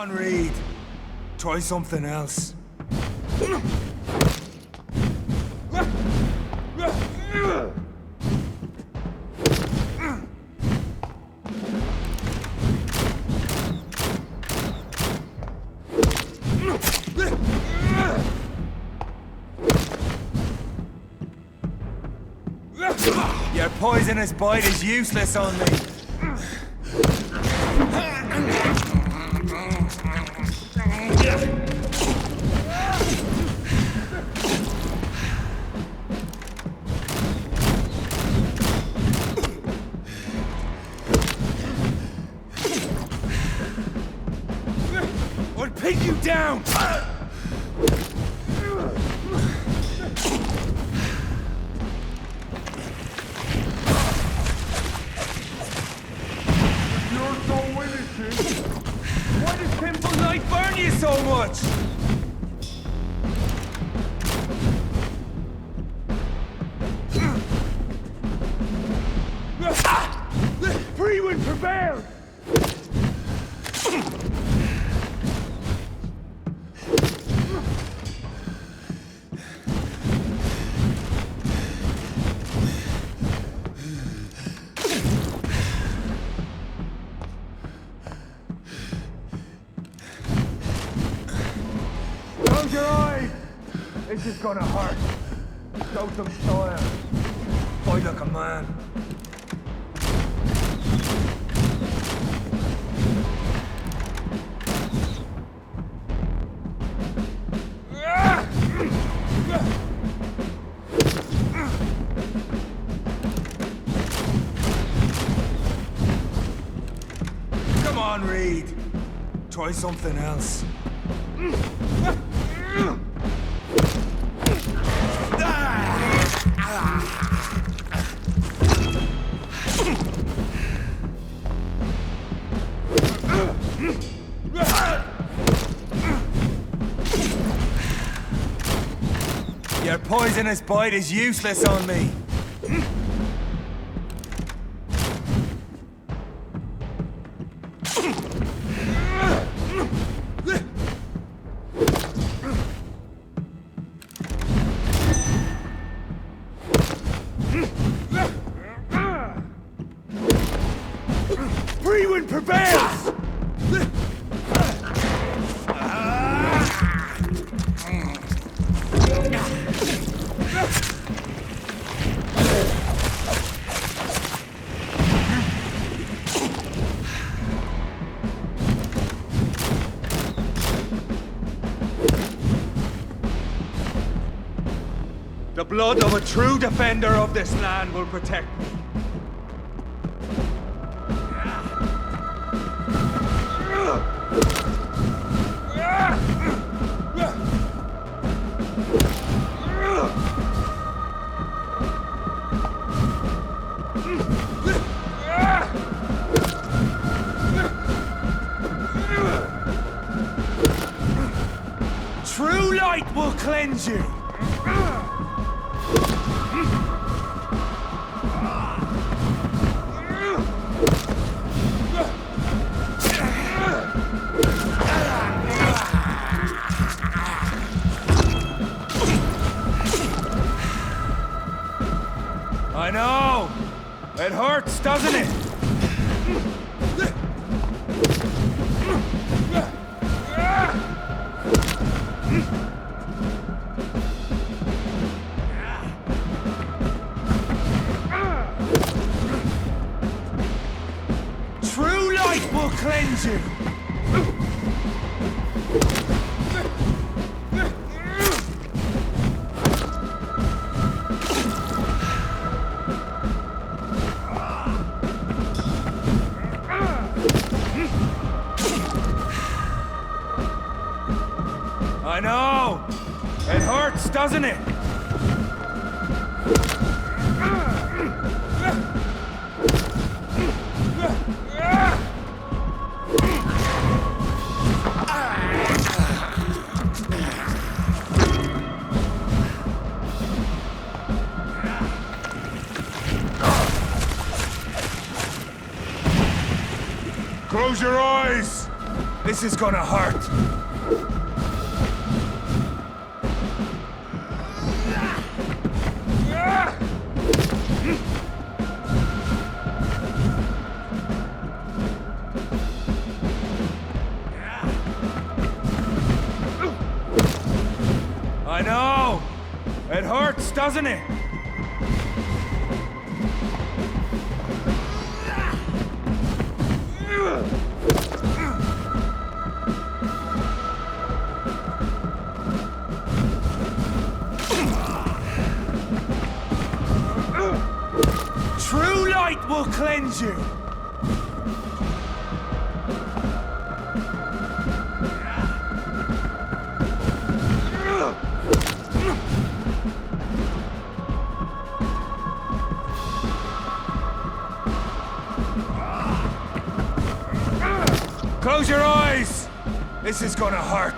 on, Reed. Try something else. Your poisonous bite is useless on me. I'll pin you down! Why does simple light burn you so much? Free will prevail! Close your eyes! This is gonna hurt. Show some style. Fight like a man. Come on, Reed. Try something else. Your poisonous bite is useless on me. Free wind prevails! The blood of a true defender of this land will protect me. True light will cleanse you. I know! It hurts, doesn't it? True light will cleanse you! I know! It hurts, doesn't it? Close your eyes! This is gonna hurt. I know! It hurts, doesn't it? True light will cleanse you! Close your eyes! This is gonna hurt.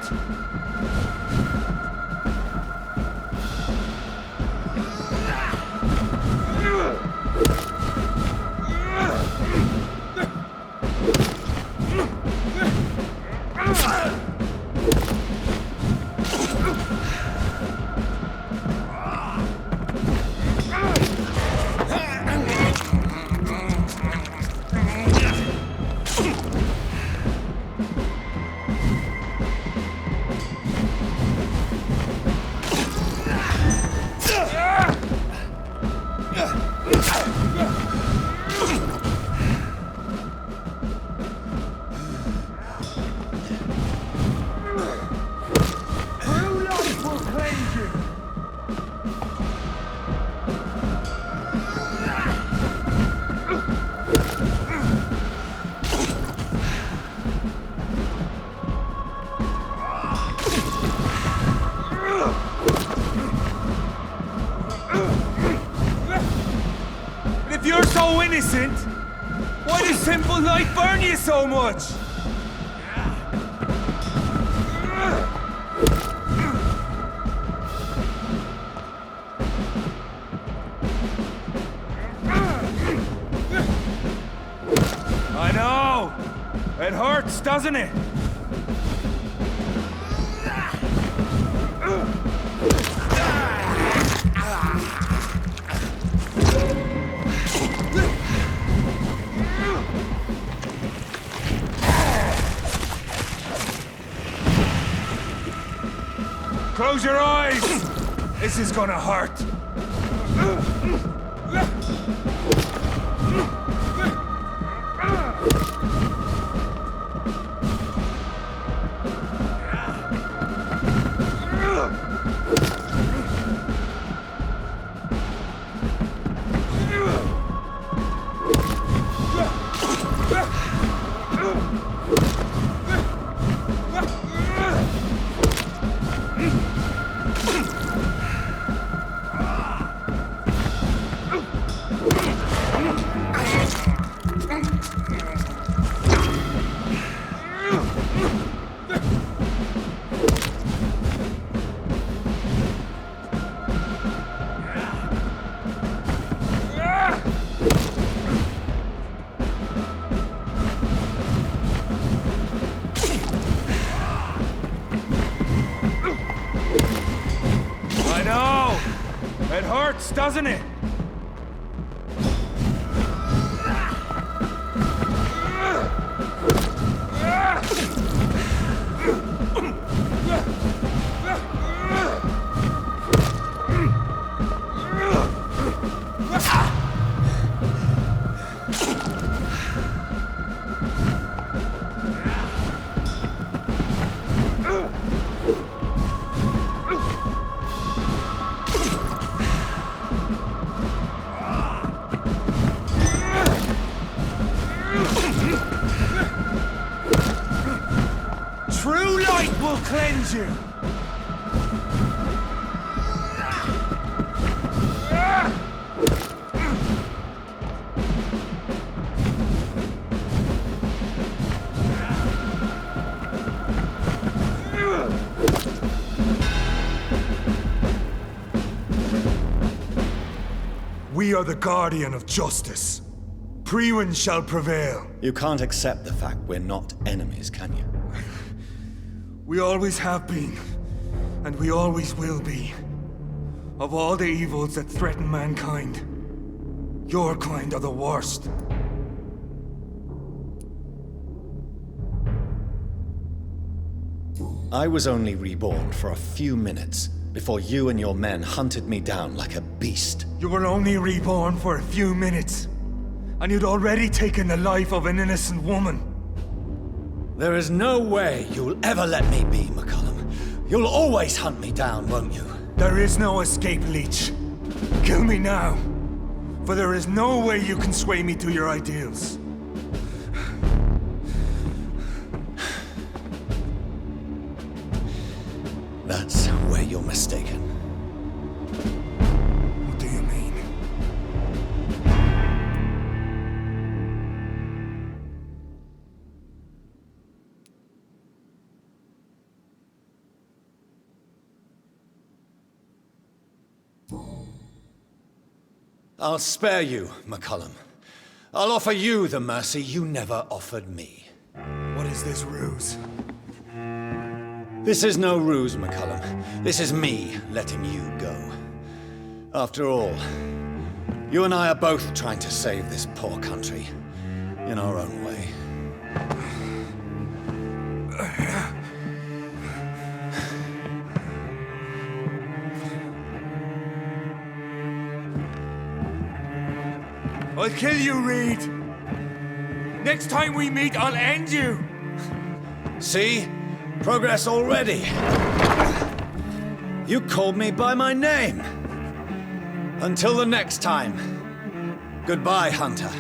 If you're so innocent, why does simple light burn you so much? I know! It hurts, doesn't it? Close your eyes! This is gonna hurt. It hurts, doesn't it? True light will cleanse you! We are the guardian of justice. Priwen shall prevail. You can't accept the fact we're not enemies, can you? We always have been, and we always will be. Of all the evils that threaten mankind, your kind are the worst. I was only reborn for a few minutes before you and your men hunted me down like a beast. You were only reborn for a few minutes, and you'd already taken the life of an innocent woman. There is no way you'll ever let me be, McCullum. You'll always hunt me down, won't you? There is no escape, Leech. Kill me now, for there is no way you can sway me to your ideals. That's where you're mistaken. What do you mean? I'll spare you, McCullum. I'll offer you the mercy you never offered me. What is this ruse? This is no ruse, McCullum. This is me letting you go. After all, you and I are both trying to save this poor country in our own way. I'll kill you, Reed. Next time we meet, I'll end you. See? Progress already. You called me by my name. Until the next time. Goodbye, Hunter.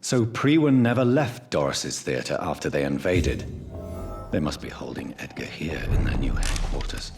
So Priwen never left Doris's theater after they invaded. They must be holding Edgar here in their new headquarters.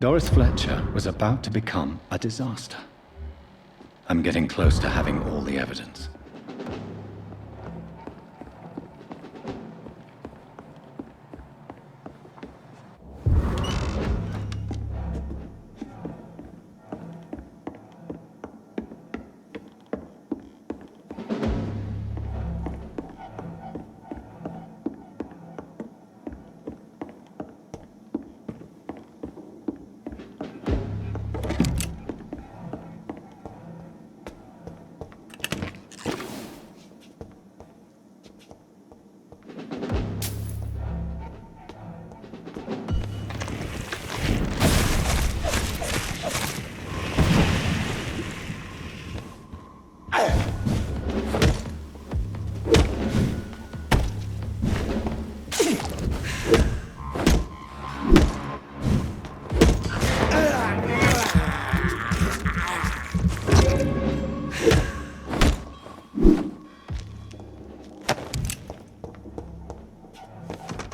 Doris Fletcher was about to become a disaster. I'm getting close to having all the evidence.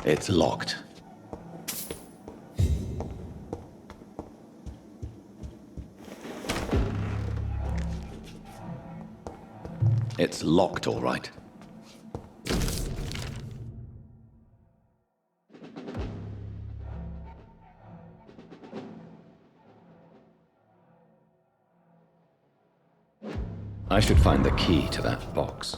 It's locked. It's locked, all right. I should find the key to that box.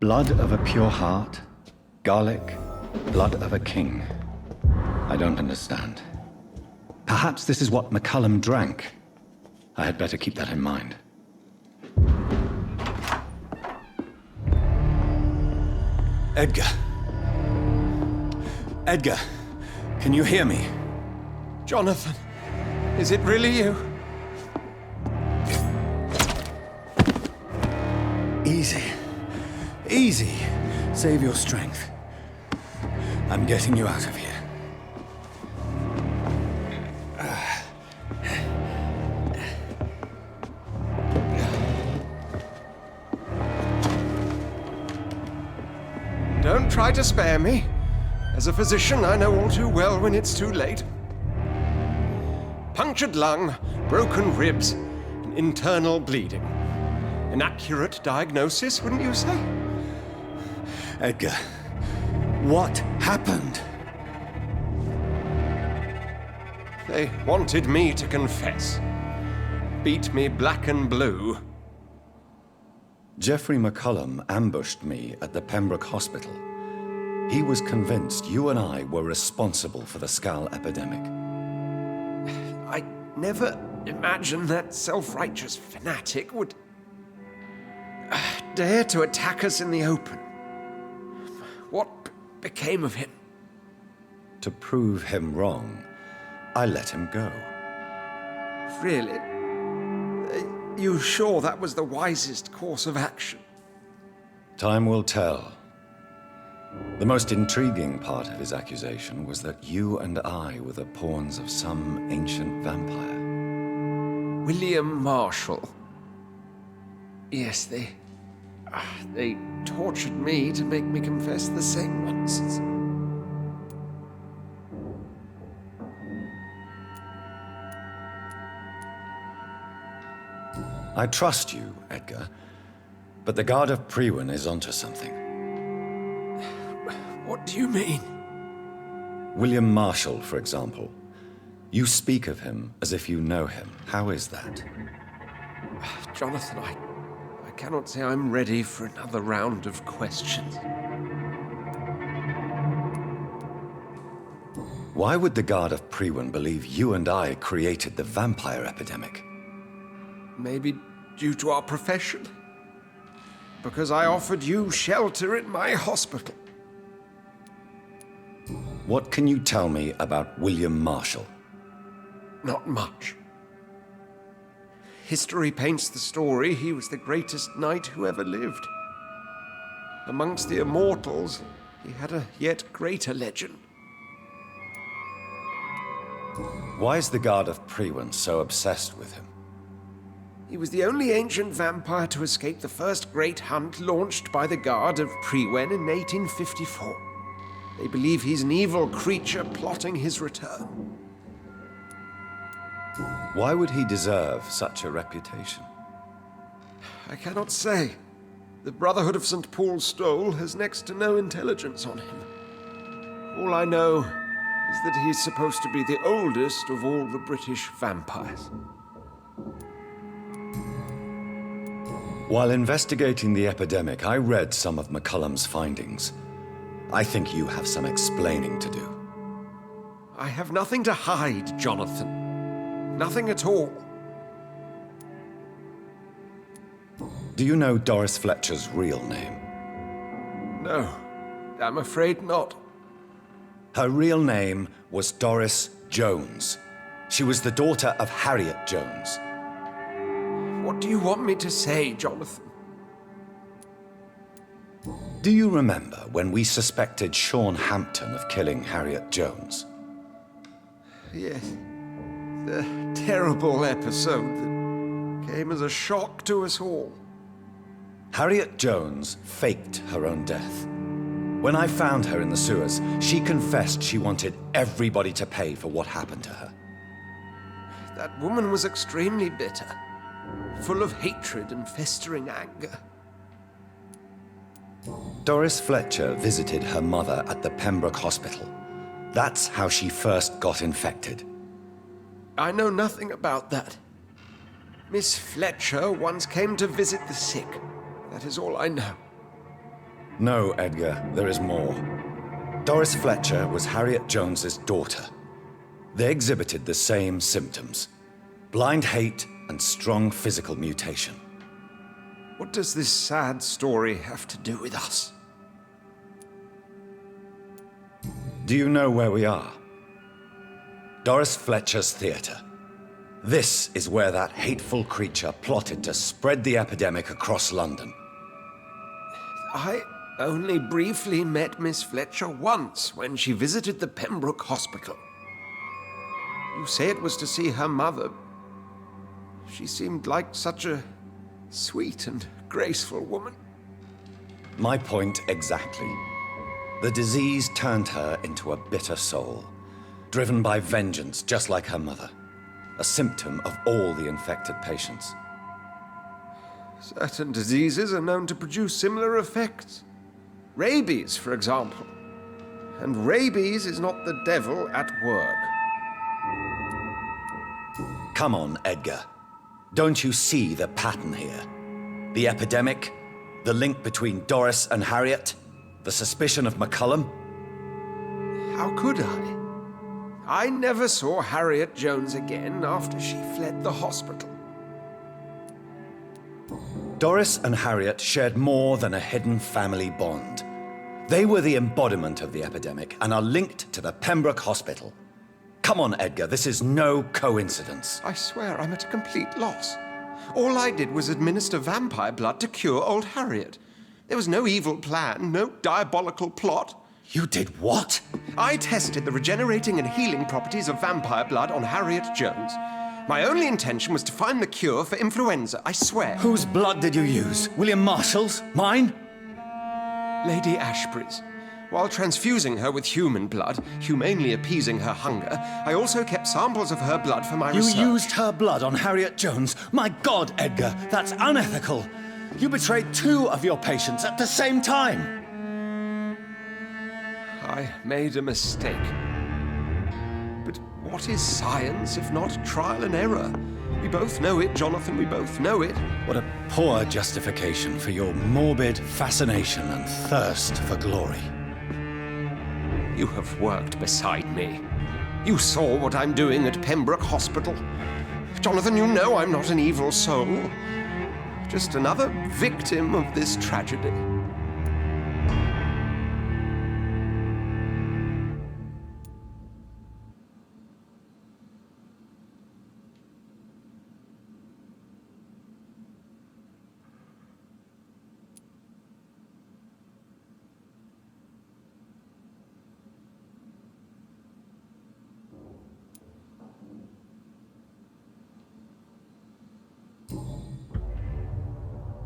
Blood of a pure heart, garlic, blood of a king. I don't understand. Perhaps this is what McCullum drank. I had better keep that in mind. Edgar. Edgar, can you hear me? Jonathan, is it really you? Easy. Easy. Save your strength. I'm getting you out of here. Don't try to spare me. As a physician, I know all too well when it's too late. Punctured lung, broken ribs, and internal bleeding. An accurate diagnosis, wouldn't you say? Edgar, what happened? They wanted me to confess. Beat me black and blue. Geoffrey McCullum ambushed me at the Pembroke Hospital. He was convinced you and I were responsible for the Skal epidemic. I never imagined that self-righteous fanatic would dare to attack us in the open. What became of him? To prove him wrong, I let him go. Really? Are you sure that was the wisest course of action? Time will tell. The most intriguing part of his accusation was that you and I were the pawns of some ancient vampire. William Marshall. Yes, they tortured me to make me confess the same nonsense. I trust you, Edgar, But the Guard of Priwen is onto something. What do you mean? William Marshall, for example. You speak of him as if you know him. How is that? Jonathan, I cannot say I'm ready for another round of questions. Why would the Guard of Priwen believe you and I created the vampire epidemic? Maybe due to our profession? Because I offered you shelter in my hospital. What can you tell me about William Marshall? Not much. History paints the story he was the greatest knight who ever lived. Amongst the immortals, he had a yet greater legend. Why is the Guard of Priwen so obsessed with him? He was the only ancient vampire to escape the first great hunt launched by the Guard of Priwen in 1854. They believe he's an evil creature plotting his return. Why would he deserve such a reputation? I cannot say. The Brotherhood of St. Paul's Stole has next to no intelligence on him. All I know is that he's supposed to be the oldest of all the British vampires. While investigating the epidemic, I read some of McCullum's findings. I think you have some explaining to do. I have nothing to hide, Jonathan. Nothing at all. Do you know Doris Fletcher's real name? No, I'm afraid not. Her real name was Doris Jones. She was the daughter of Harriet Jones. What do you want me to say, Jonathan? Do you remember when we suspected Sean Hampton of killing Harriet Jones? Yes. The terrible episode that came as a shock to us all. Harriet Jones faked her own death. When I found her in the sewers, she confessed she wanted everybody to pay for what happened to her. That woman was extremely bitter, full of hatred and festering anger. Doris Fletcher visited her mother at the Pembroke Hospital. That's how she first got infected. I know nothing about that. Miss Fletcher once came to visit the sick. That is all I know. No, Edgar, there is more. Doris Fletcher was Harriet Jones's daughter. They exhibited the same symptoms: blind hate and strong physical mutation. What does this sad story have to do with us? Do you know where we are? Doris Fletcher's theater. This is where that hateful creature plotted to spread the epidemic across London. I only briefly met Miss Fletcher once when she visited the Pembroke Hospital. You say it was to see her mother. She seemed like such a sweet and graceful woman. My point exactly. The disease turned her into a bitter soul, driven by vengeance just like her mother. A symptom of all the infected patients. Certain diseases are known to produce similar effects. Rabies, for example. And rabies is not the devil at work. Come on, Edgar. Don't you see the pattern here? The epidemic, the link between Doris and Harriet, the suspicion of McCullum? How could I? I never saw Harriet Jones again after she fled the hospital. Doris and Harriet shared more than a hidden family bond. They were the embodiment of the epidemic and are linked to the Pembroke Hospital. Come on, Edgar, this is no coincidence. I swear I'm at a complete loss. All I did was administer vampire blood to cure old Harriet. There was no evil plan, no diabolical plot. You did what? I tested the regenerating and healing properties of vampire blood on Harriet Jones. My only intention was to find the cure for influenza, I swear. Whose blood did you use? William Marshall's? Mine? Lady Ashbury's. While transfusing her with human blood, humanely appeasing her hunger, I also kept samples of her blood for my research. You used her blood on Harriet Jones? My God, Edgar, that's unethical. You betrayed 2 of your patients at the same time! I made a mistake. But what is science if not trial and error? We both know it, Jonathan, we both know it. What a poor justification for your morbid fascination and thirst for glory. You have worked beside me. You saw what I'm doing at Pembroke Hospital. Jonathan, you know I'm not an evil soul. Just another victim of this tragedy.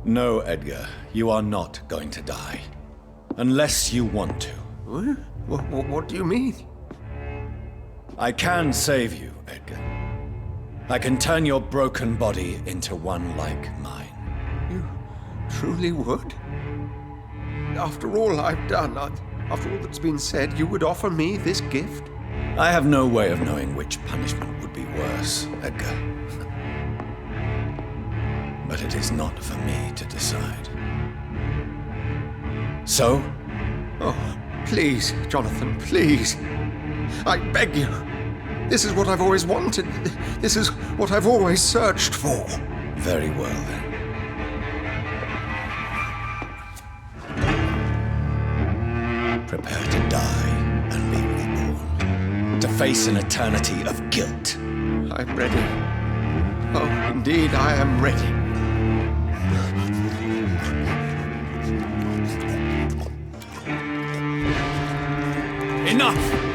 No, Edgar, you are not going to die. Unless you want to. What do you mean? I can save you, Edgar. I can turn your broken body into one like mine. You truly would? After all I've done, after all that's been said, you would offer me this gift? I have no way of knowing which punishment would be worse, Edgar. But it is not for me to decide. So? Oh, please, Jonathan, please. I beg you. This is what I've always wanted. This is what I've always searched for. Very well, then. Prepare to die and be reborn. To face an eternity of guilt. I'm ready. Oh, indeed, I am ready. Enough!